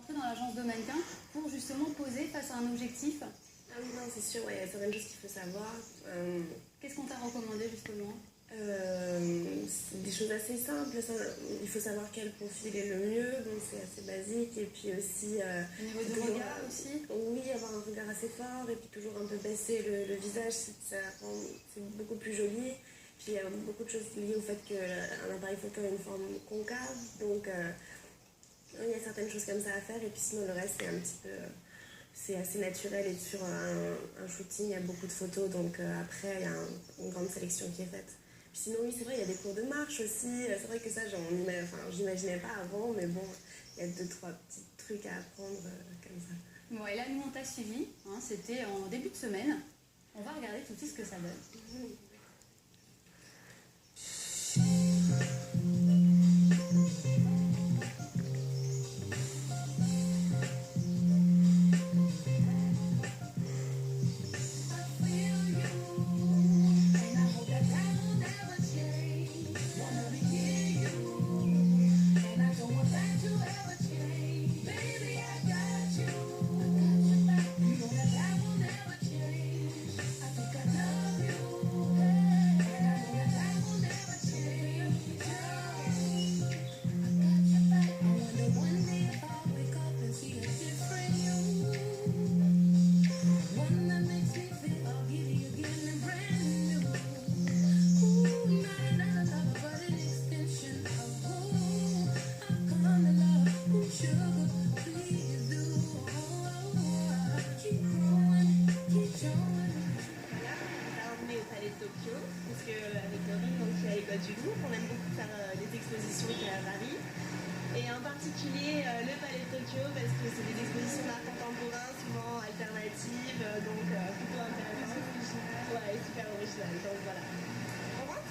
rentrer dans l'agence de mannequins pour justement poser face à un objectif. Ah oui, non, c'est sûr, il y a certaines choses qu'il faut savoir. Qu'est-ce qu'on t'a recommandé justement? C'est des choses assez simples. Il faut savoir quel profil est le mieux, donc c'est assez basique. Et puis aussi. Au niveau du regard aussi? Oui, avoir un regard assez fort et puis toujours un peu baisser le visage, c'est beaucoup plus joli. Puis il y a beaucoup de choses liées au fait qu'un appareil photo a une forme concave, donc il y a certaines choses comme ça à faire. Et puis sinon, le reste, c'est un petit peu. C'est assez naturel et sur un shooting, il y a beaucoup de photos, donc après, il y a une grande sélection qui est faite. Puis sinon, oui, c'est vrai, il y a des cours de marche aussi. C'est vrai que ça, j'imaginais pas avant, mais bon, il y a 2-3 petits trucs à apprendre comme ça. Bon, et là, nous, on t'a suivi, hein, c'était en début de semaine. On va regarder tout de suite ce que ça donne. Et en particulier le Palais de Tokyo parce que c'est des expositions d'art contemporain, souvent alternatives, donc plutôt intéressantes. Ouais, super original, donc voilà. On rentre?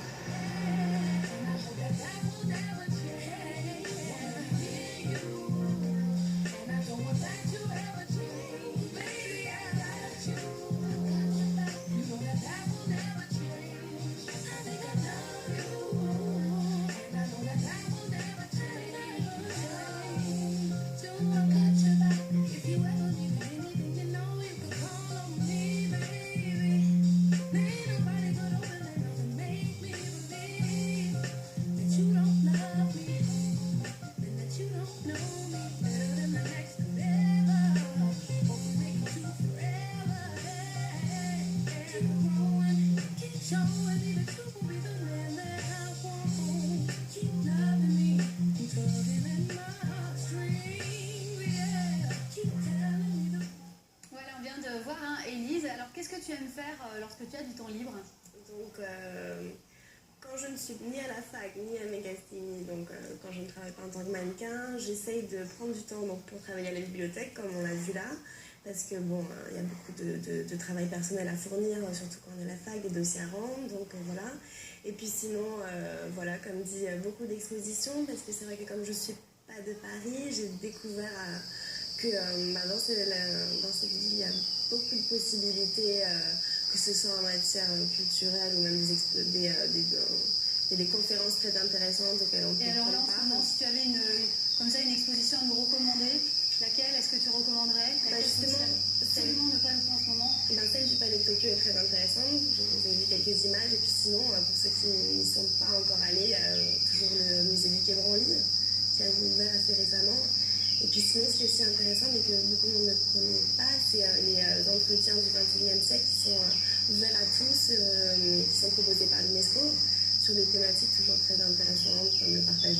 Voilà, on vient de voir Élise. Alors, qu'est-ce que tu aimes faire lorsque tu as du temps libre? Donc, quand je ne suis ni à la fac, ni à mes castings, donc quand je ne travaille pas en tant que mannequin, j'essaye de prendre du temps donc, pour travailler à la bibliothèque, comme on l'a vu là, parce que bon, il y a beaucoup de travail personnel à fournir, surtout quand on est à la fac, des dossiers à rendre, donc voilà. Et puis sinon, voilà, comme dit, beaucoup d'expositions, parce que c'est vrai que comme je ne suis pas de Paris, j'ai découvert que dans cette ville, il y a beaucoup de possibilités, que ce soit en matière culturelle ou même des conférences très intéressantes auxquelles on peut prendre part. Et alors là, en ce moment, si tu avais une exposition à nous recommander, laquelle est-ce que tu recommanderais? Justement, absolument ne pas louper en ce moment. Celle du Palais de Tokyo est très intéressante. Vous avez vu quelques images. Et puis sinon, pour ceux qui n'y sont pas encore allés, toujours le musée du Quai Branly, qui a ouvert assez récemment. Et puis sinon, ce qui est aussi intéressant, mais que beaucoup de monde ne connaît pas, c'est les entretiens du XXIe siècle qui sont ouverts à tous, qui sont proposés par l'UNESCO, sur des thématiques toujours très intéressantes, comme le partage